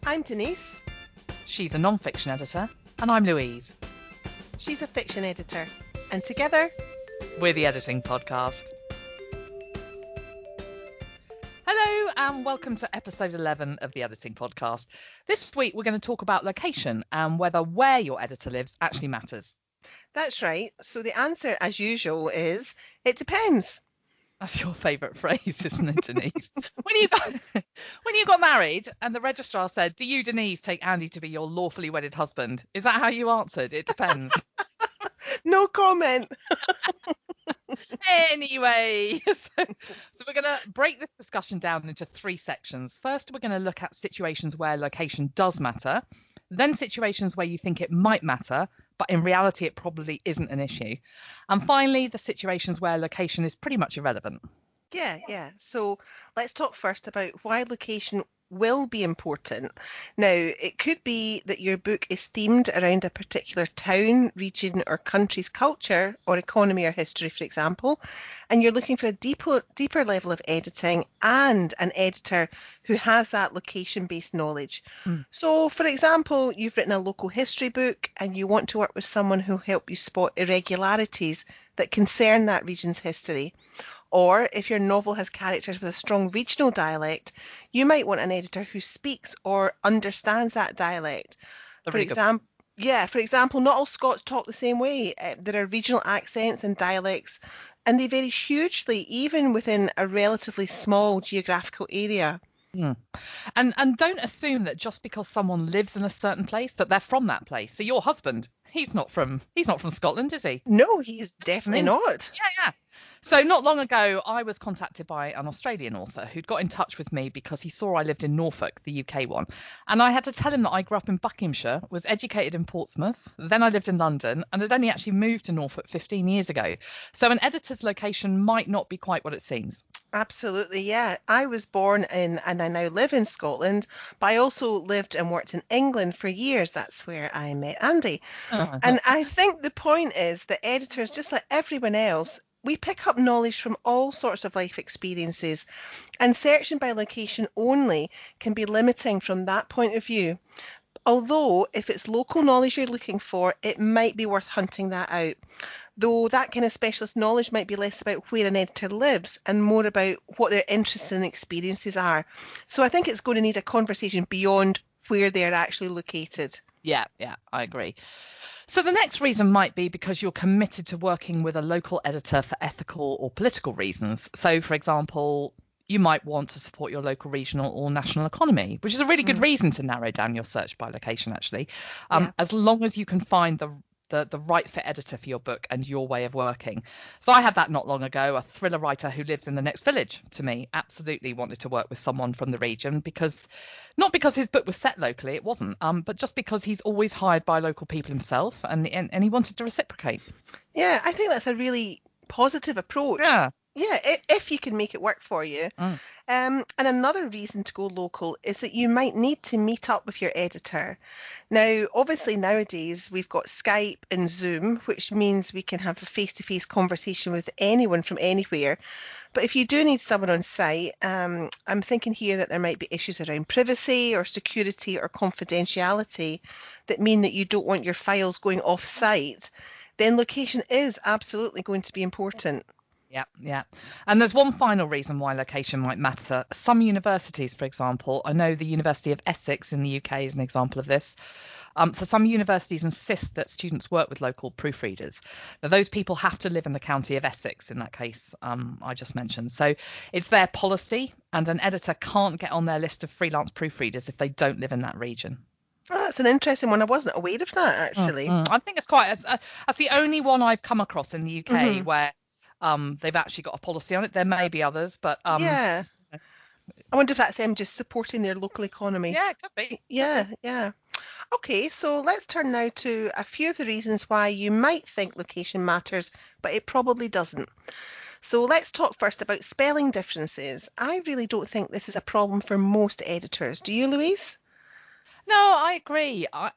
I'm Denise. She's a non-fiction editor, and I'm Louise. She's a fiction editor. And together, we're the Editing Podcast. Hello, and welcome to episode 11 of the Editing Podcast. This week, we're going to talk about location and whether where your editor lives actually matters. That's right. So the answer, as usual, is it depends. That's your favourite phrase, isn't it, Denise? when you got married and the registrar said, "Do you, Denise, take Andy to be your lawfully wedded husband?" Is that how you answered? It depends. No comment. Anyway, so we're going to break this discussion down into three sections. First, we're going to look at situations where location does matter, then situations where you think it might matter, but in reality it probably isn't an issue. And finally, the situations where location is pretty much irrelevant. Yeah. So let's talk first about why location will be important. Now, it could be that your book is themed around a particular town, region, or country's culture, or economy or history, for example, and you're looking for a deeper level of editing and an editor who has that location-based knowledge. So, for example, you've written a local history book and you want to work with someone who'll help you spot irregularities that concern that region's history. Or if your novel has characters with a strong regional dialect, you might want an editor who speaks or understands that dialect. For example, not all Scots talk the same way. There are regional accents and dialects, and they vary hugely, even within a relatively small geographical area. And don't assume that just because someone lives in a certain place that they're from that place. So your husband, he's not from Scotland, is he? No, he's definitely not. Yeah. So not long ago, I was contacted by an Australian author who'd got in touch with me because he saw I lived in Norfolk, the UK one. And I had to tell him that I grew up in Buckinghamshire, was educated in Portsmouth, then I lived in London, and had only actually moved to Norfolk 15 years ago. So an editor's location might not be quite what it seems. Absolutely, yeah. I was born in, and I now live in Scotland, but I also lived and worked in England for years. That's where I met Andy. And I think the point is that editors, just like everyone else, we pick up knowledge from all sorts of life experiences, and searching by location only can be limiting from that point of view. Although, if it's local knowledge you're looking for, it might be worth hunting that out. Though that kind of specialist knowledge might be less about where an editor lives and more about what their interests and experiences are. So I think it's going to need a conversation beyond where they're actually located. Yeah, I agree. So the next reason might be because you're committed to working with a local editor for ethical or political reasons. So, for example, you might want to support your local, regional or national economy, which is a really good reason to narrow down your search by location, actually, as long as you can find the right fit editor for your book and your way of working. So I had that not long ago. A thriller writer who lives in the next village to me absolutely wanted to work with someone from the region not because his book was set locally, it wasn't, but just because he's always hired by local people himself and he wanted to reciprocate. Yeah, I think that's a really positive approach. Yeah, if you can make it work for you. And another reason to go local is that you might need to meet up with your editor. Now, obviously nowadays we've got Skype and Zoom, which means we can have a face-to-face conversation with anyone from anywhere. But if you do need someone on site, I'm thinking here that there might be issues around privacy or security or confidentiality that mean that you don't want your files going off-site, then location is absolutely going to be important. Yeah. And there's one final reason why location might matter. Some universities, for example, I know the University of Essex in the UK is an example of this. So some universities insist that students work with local proofreaders. Now, those people have to live in the county of Essex in that case I just mentioned. So it's their policy, and an editor can't get on their list of freelance proofreaders if they don't live in that region. Oh, that's an interesting one. I wasn't aware of that, actually. I think it's that's the only one I've come across in the UK where they've actually got a policy on it. There may be others, but yeah. I wonder if that's them just supporting their local economy. Yeah, it could be. Yeah. Okay, so let's turn now to a few of the reasons why you might think location matters, but it probably doesn't. So let's talk first about spelling differences. I really don't think this is a problem for most editors. Do you, Louise? No, I agree. I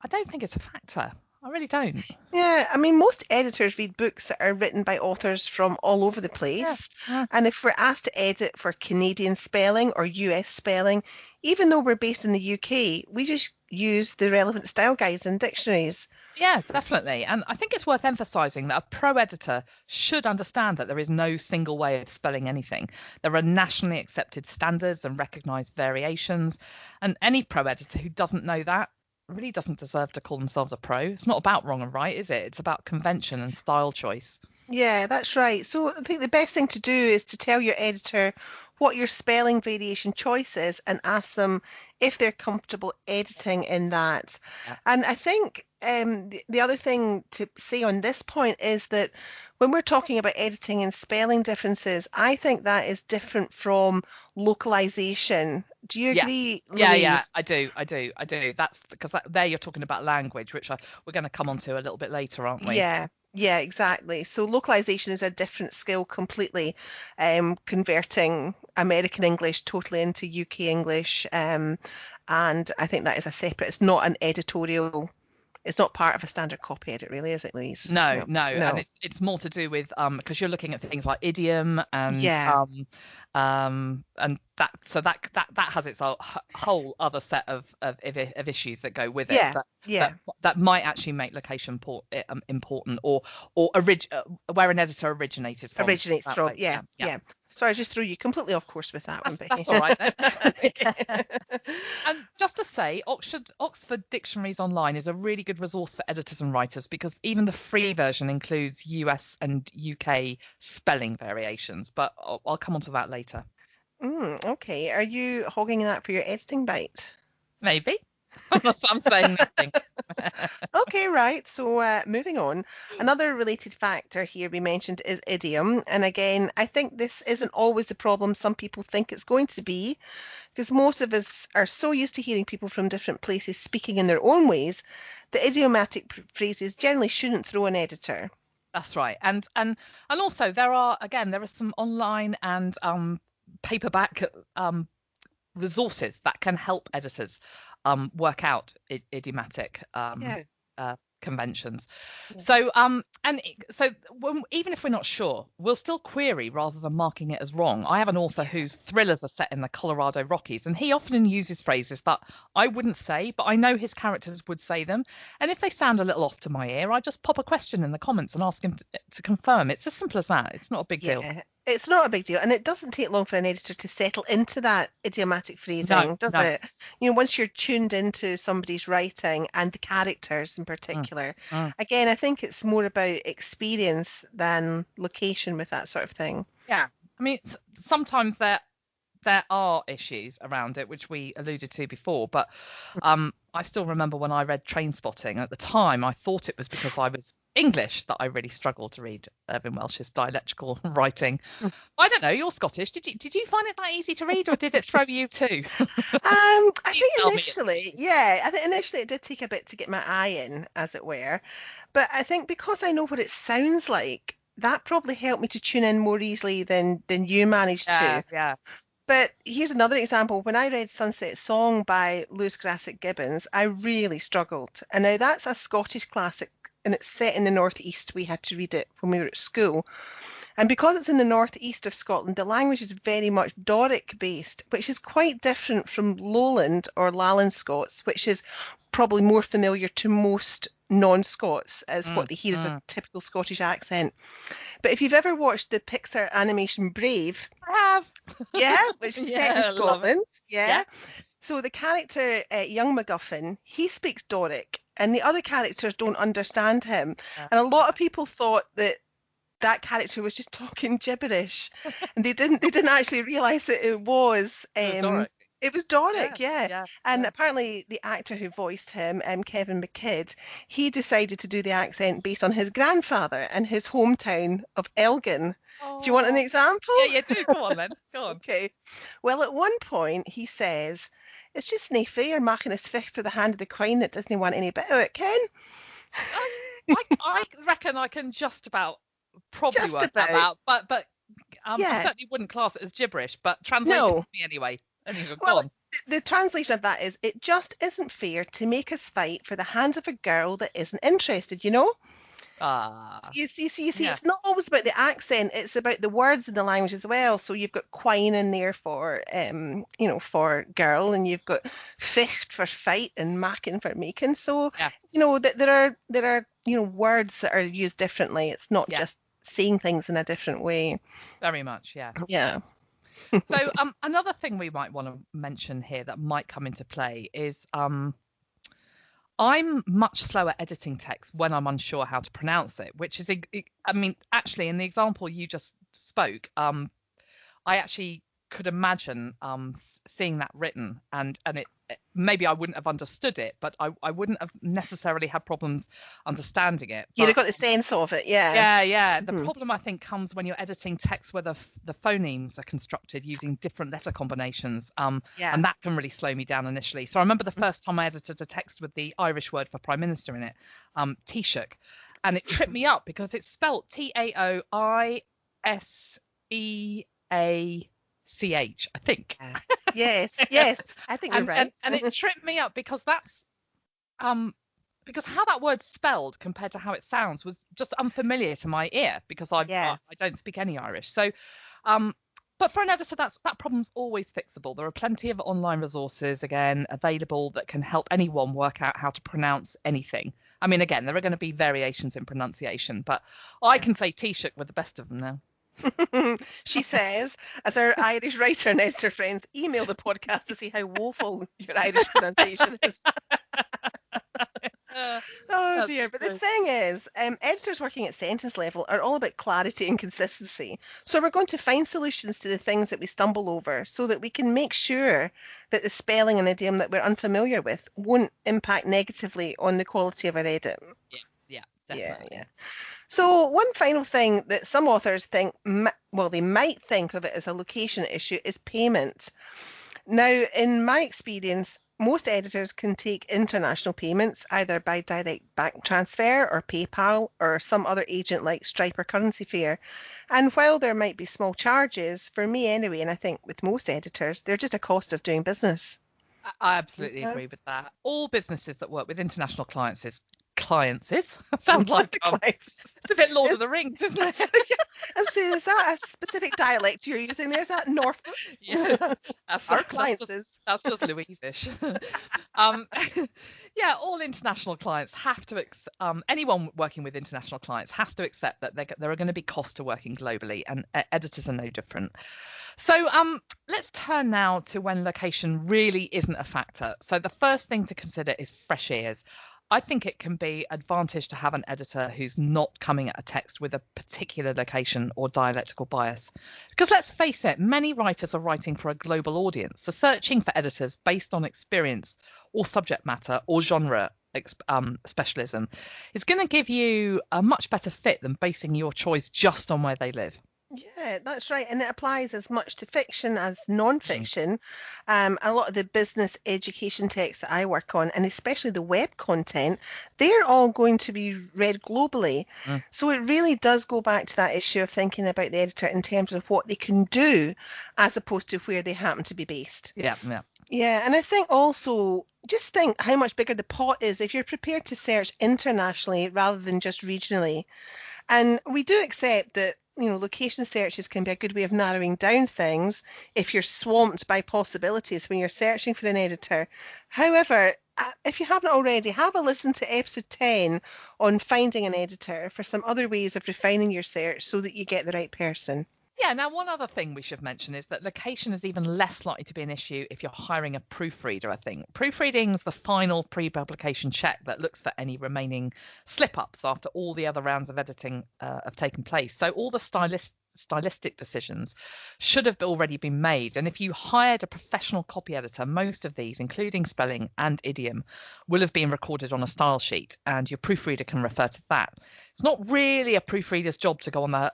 don't think it's a factor. I really don't. Yeah, I mean, most editors read books that are written by authors from all over the place. Yeah. And if we're asked to edit for Canadian spelling or US spelling, even though we're based in the UK, we just use the relevant style guides and dictionaries. Yeah, definitely. And I think it's worth emphasizing that a pro editor should understand that there is no single way of spelling anything. There are nationally accepted standards and recognized variations. And any pro editor who doesn't know that really doesn't deserve to call themselves a pro. It's not about wrong and right, is it? It's about convention and style choice. Yeah, that's right. So I think the best thing to do is to tell your editor what your spelling variation choice is and ask them if they're comfortable editing in that. Yeah. And I think the other thing to say on this point is that when we're talking about editing and spelling differences, I think that is different from localization. Do you Yeah. agree, Yeah, Louise? I do. That's because there you're talking about language, which we're going to come on to a little bit later, aren't we? Yeah, yeah, exactly. So localization is a different skill completely, converting American English totally into UK English. And I think that is a separate, it's not an editorial, it's not part of a standard copy edit, really, is it, Louise? No, No, no, and no. it's more to do with because you're looking at things like idiom Yeah, and that has its whole other set of issues that go with it yeah, that yeah. that might actually make location important where an editor originated from. Originates That from, way, yeah, yeah, yeah. yeah. Sorry, I just threw you completely off course with that one, That's Becky. all right then. Okay. And just to say, Oxford Dictionaries Online is a really good resource for editors and writers because even the free version includes US and UK spelling variations. But I'll come on to that later. Okay. Are you hogging that for your editing bite? Maybe. I'm saying nothing. Okay, right. So moving on. Another related factor here we mentioned is idiom. And again, I think this isn't always the problem some people think it's going to be, because most of us are so used to hearing people from different places speaking in their own ways that idiomatic phrases generally shouldn't throw an editor. That's right. And also there are some online and paperback resources that can help editors work out idiomatic Yeah, conventions. yeah, So even if we're not sure, we'll still query rather than marking it as wrong. I have an author yeah. whose thrillers are set in the Colorado Rockies, and he often uses phrases that I wouldn't say, but I know his characters would say them. And if they sound a little off to my ear, I just pop a question in the comments and ask him to confirm. It's as simple as that. It's not a big deal. Yeah, it's not a big deal, and it doesn't take long for an editor to settle into that idiomatic No, phrasing, does no. it? Once you're tuned into somebody's writing and the characters in Mm, particular. mm. Again, I think it's more about experience than location with that sort of thing. Yeah. I mean, sometimes there are issues around it, which we alluded to before. But I still remember when I read Train Spotting. At the time, I thought it was because I was English that I really struggled to read Irving Welsh's dialectical writing. I don't know. You're Scottish. Did you find it that easy to read, or did it throw you too? I You think tell me. initially, yeah, I think initially it did take a bit to get my eye in, as it were. But I think because I know what it sounds like, that probably helped me to tune in more easily than you managed Yeah, to. yeah. But here's another example. When I read Sunset Song by Lewis Grassic Gibbons, I really struggled. And now that's a Scottish classic and it's set in the northeast. We had to read it when we were at school. And because it's in the northeast of Scotland, the language is very much Doric based, which is quite different from Lowland or Lowland Scots, which is probably more familiar to most non-Scots as what Mm, they hear as a mm. typical Scottish accent. But if you've ever watched the Pixar animation Brave, I have. yeah, which is set in Yeah, love it. Scotland, Yeah. yeah. So the character, Young MacGuffin, he speaks Doric, and the other characters don't understand him. Yeah, And a lot yeah. of people thought that that character was just talking gibberish, and they didn't actually realise that It was Doric. it was Yeah, Doric, yeah. yeah, And yeah. apparently the actor who voiced him, Kevin McKidd, he decided to do the accent based on his grandfather and his hometown of Elgin. Do you want an Oh, example? yeah, you do. Go on then. Go on. Okay. Well, at one point he says, "It's just nae fair making his fifth for the hand of the queen that doesn't want any bit of it, Ken." I reckon I can just about probably Just work that about. out, but I Yeah. certainly wouldn't class it as gibberish. But translate it No. for me anyway. Anyway, go Well, on. the translation of that is, "It just isn't fair to make us fight for the hands of a girl that isn't interested, you know?" You see, Yeah, it's not always about the accent, it's about the words in the language as well. So you've got quine in there for for girl, and you've got ficht for fight and makin for making. So, yeah, that there are words that are used differently. It's not yeah, just saying things in a different way. very much. Yeah. Yeah. So another thing we might want to mention here that might come into play is I'm much slower editing text when I'm unsure how to pronounce it, which is, I mean, actually, in the example you just spoke, I actually could imagine seeing that written, and maybe I wouldn't have understood it, but I wouldn't have necessarily had problems understanding it. You'd have But got the sense of it, yeah. yeah, yeah. The Hmm. problem I think comes when you're editing text where the phonemes are constructed using different letter combinations, Yeah. and that can really slow me down initially. So I remember the first time I edited a text with the Irish word for prime minister in it, Taoiseach, and it tripped me up because it's spelt Taoiseach, I think. Yeah. Yes, yes, I think you're And right. it tripped me up because that's um because how that word's spelled compared to how it sounds was just unfamiliar to my ear because Yeah. I don't speak any Irish. So, um, but for an editor, that problem's always fixable. There are plenty of online resources again available that can help anyone work out how to pronounce anything. I mean, again, there are going to be variations in pronunciation, but I Yeah. can say Taoiseach with the best of them now. She says, as our Irish writer and editor friends email the podcast to see how woeful your Irish pronunciation is. Uh, Oh that's dear. But the true. thing is, editors working at sentence level are all about clarity and consistency. So we're going to find solutions to the things that we stumble over so that we can make sure that the spelling and idiom that we're unfamiliar with won't impact negatively on the quality of our edit. Yeah, yeah, Yeah, yeah. definitely. So one final thing that some authors think, well, they might think of it as a location issue is payment. Now, in my experience, most editors can take international payments either by direct bank transfer or PayPal or some other agent like Stripe or Currency Fair. And while there might be small charges, for me anyway, and I think with most editors, they're just a cost of doing business. I absolutely Yeah. agree with that. All businesses that work with international clients is sounds like Clients. it's a bit Lord Is, of the Rings, isn't it? is that a specific dialect you're using there? Is that Norfolk? Yeah, Our that's clients just is. Louise-ish. um, yeah, all international clients have to anyone working with international clients has to accept that there are going to be costs to working globally, and editors are no different. So let's turn now to when location really isn't a factor. So the first thing to consider is fresh ears. I think it can be advantage to have an editor who's not coming at a text with a particular location or dialectical bias. Because let's face it, many writers are writing for a global audience. So searching for editors based on experience or subject matter or genre specialism is going to give you a much better fit than basing your choice just on where they live. Yeah, that's right. And it applies as much to fiction as Mm, non-fiction. A lot of the business education texts that I work on, and especially the web content, they're all going to be read globally. mm, So it really does go back to that issue of thinking about the editor in terms of what they can do as opposed to where they happen to be based. yeah, yeah. Yeah, and I think also just think how much bigger the pot is if you're prepared to search internationally rather than just regionally. And we do accept that, location searches can be a good way of narrowing down things if you're swamped by possibilities when you're searching for an editor. However, if you haven't already, have a listen to episode 10 on finding an editor for some other ways of refining your search so that you get the right person. Yeah, now one other thing we should mention is that location is even less likely to be an issue if you're hiring a proofreader, I think. Proofreading is the final pre-publication check that looks for any remaining slip-ups after all the other rounds of editing have taken place. So all the stylistic decisions should have already been made. And if you hired a professional copy editor, most of these, including spelling and idiom, will have been recorded on a style sheet, and your proofreader can refer to that. It's not really a proofreader's job to go on a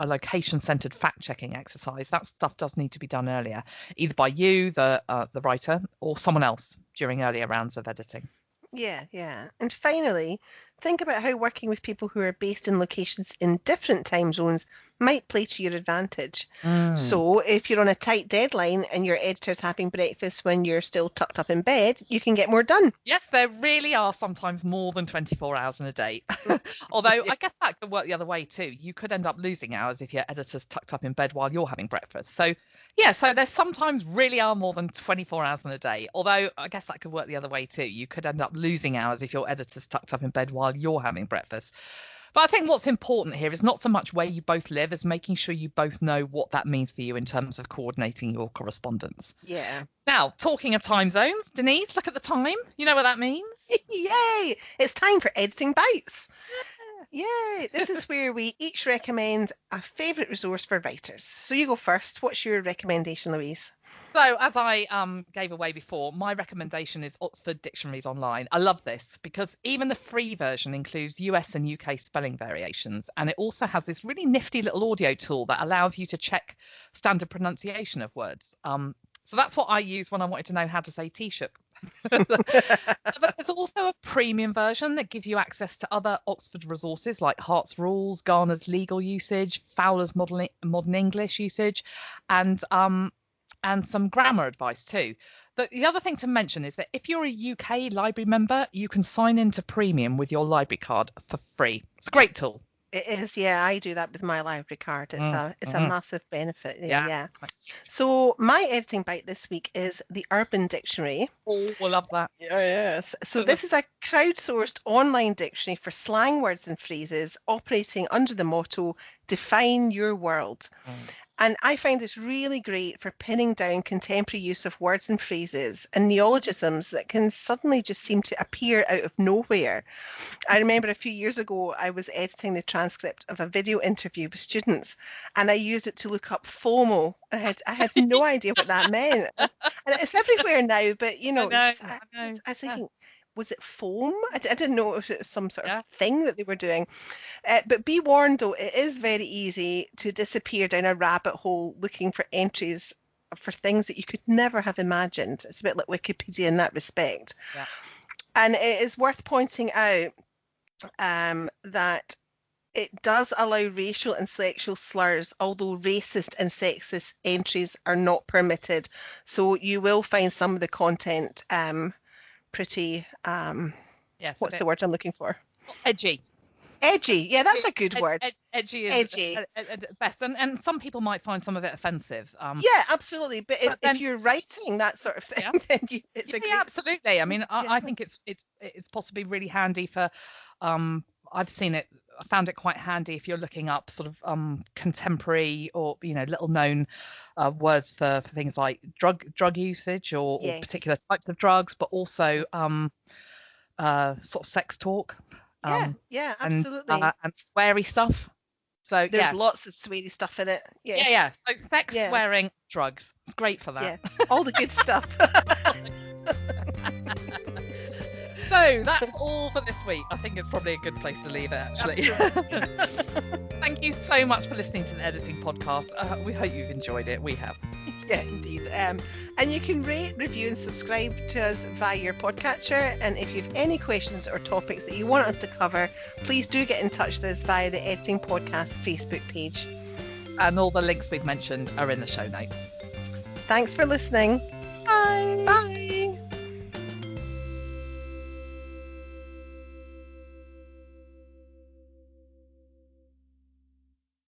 location-centered fact-checking exercise. That stuff does need to be done earlier, either by you, the writer, or someone else during earlier rounds of editing. Yeah, yeah. And finally, think about how working with people who are based in locations in different time zones might play to your advantage. Mm. So, if you're on a tight deadline and your editor's having breakfast when you're still tucked up in bed, you can get more done. Yes, there really are sometimes more than 24 hours in a day. Although Yeah. I guess that could work the other way too. You could end up losing hours if your editor's tucked up in bed while you're having breakfast. So, yeah, so there sometimes really are more than 24 hours in a day. Although I guess that could work the other way too. You could end up losing hours if your editor's tucked up in bed while you're having breakfast. But I think what's important here is not so much where you both live as making sure you both know what that means for you in terms of coordinating your correspondence. Yeah. Now, talking of time zones, Denise, look at the time. You know what that means? Yay! It's time for Editing Bites. Yay! This is where we each recommend a favourite resource for writers. So you go first. What's your recommendation, Louise? So, as I gave away before, my recommendation is Oxford Dictionaries Online. I love this because even the free version includes US and UK spelling variations, and it also has this really nifty little audio tool that allows you to check standard pronunciation of words. So that's what I use when I wanted to know how to say T-shirt. But there's also a premium version that gives you access to other Oxford resources like Hart's Rules, Garner's legal usage, Fowler's modern English usage, and some grammar advice too. The other thing to mention is that if you're a UK library member, you can sign into Premium with your library card for free. It's a great tool. It is, yeah, I do that with my library card. It's a Mm-hmm. massive benefit. Yeah, Yeah. yeah. So my editing bite this week is the Urban Dictionary. Oh, I love that. Yeah, yes. So this is a crowdsourced online dictionary for slang words and phrases operating under the motto Define Your World. And I find this really great for pinning down contemporary use of words and phrases and neologisms that can suddenly just seem to appear out of nowhere. I remember a few years ago, I was editing the transcript of a video interview with students, and I used it to look up FOMO. I had no idea what that meant, and it's everywhere now. But I know, I, I know. I was Yeah, thinking, was it foam? I didn't know if it was some sort of yeah. thing that they were doing. But be warned, though, it is very easy to disappear down a rabbit hole looking for entries for things that you could never have imagined. It's a bit like Wikipedia in that respect. Yeah. And it is worth pointing out that it does allow racial and sexual slurs, although racist and sexist entries are not permitted. So you will find some of the content pretty, Yes, a what's bit the word I'm looking for? edgy. Edgy. Yeah, that's a good word. Edgy is Edgy. best, and some people might find some of it offensive. Yeah, absolutely. But But if then, you're writing that sort of thing, yeah, then it's yeah, a yeah, great. absolutely. I mean, Yeah. I think it's possibly really handy for. I've seen it. I found it quite handy if you're looking up sort of contemporary or little known words for things like drug usage or Yes. particular types of drugs, but also sort of sex talk Yeah. um, Yeah. Absolutely. and sweary stuff. So There's yeah, lots of sweary stuff in it. yeah, Yes. yeah. So sex, Yeah. swearing, drugs. It's great for that. Yeah. All the good stuff. So that's all for this week. I think it's probably a good place to leave it, actually. Thank you so much for listening to the editing podcast. We hope you've enjoyed it. We have. Yeah, indeed. And you can rate, review, and subscribe to us via your podcatcher. And if you have any questions or topics that you want us to cover, please do get in touch with us via the Editing Podcast Facebook page. And all the links we've mentioned are in the show notes. Thanks for listening. Bye. Bye.